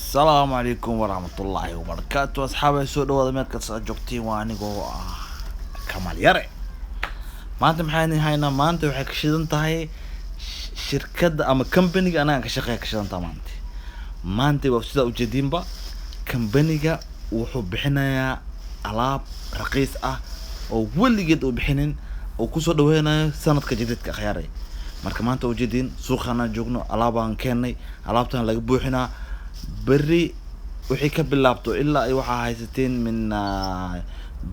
السلام عليكم ورحمة الله وبركاته أصحابي سو dhawaada meel kasta aad joogtiin waa anigoo Kamal Yare maanta maxaan haynaa maanta waxay ka shidan tahay shirkadda ama company-ga anaga ka shaqeeya ka shidan tahay maanta waa sida u jeedinba company-ga wuxuu bixinayaa alaab raqiis ah oo weligeed uu bixinin oo ku soo dhaweynayo sanadka jadidka khayaaray marka maanta u jeedin suuqana joogno alaabaan keenay alaabtan laga buuxinaa بري وحي كبلابتو إلا أي وحا هايستين من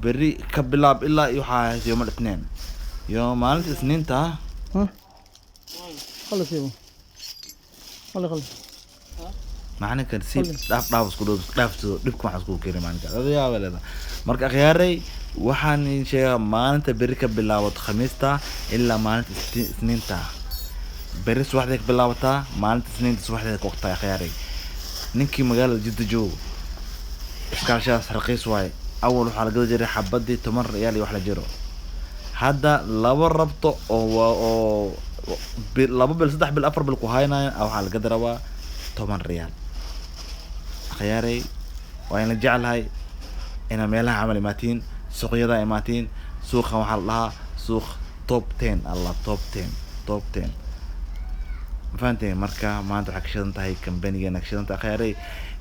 بري كبلاب إلا أي وحا يوم الاثنين يوم مالت الاثنين تا ها خلص يبا خلص معنا كنسيب داف سكولو دفكم حسكو كيري معنا هذا يا ولد مرك أخياري وحان شيء مالت بري كبلابت خميستا إلا مالت اثنين تا بريس وحدك بلابتا مالت اثنين تس وحدك وقتها يا خياري ننكي مقالة جد جو إسكالشاس رقيس واي أول وحالة قد جري حبدي تمر ريالي وحلا جيرو هذا لابا ربطو لابا بالسدح بالأفر بالكوهاينا أو حالة قد روا تمر ريال خياري وين نجعل هاي إنا ميلها عملي ماتين سوق يدا ماتين سوق وحال لها سوق توب 10 الله توب 10 فانتي مركا ما انتو حكشدنتا هي كمبانيga nakshadanta khayray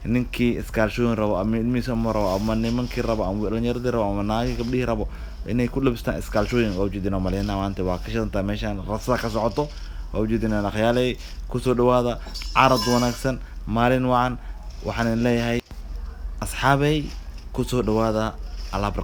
ninkii iskaalshooyin rabo ama ilmihiisa ma rabo ama nimankii rabo ama dhalinyarada rabo ama naagi gabdhihii rabo inay ku labistaan iskaalshooyin oo jeedina maleena maanta waa kashadanta meeshan rasa ka socoto oo jeedina khayaalay ku soo dhawaada carad wanaagsan maalin wacan waxaan leeyahay asxaabay ku soo dhawaada alaab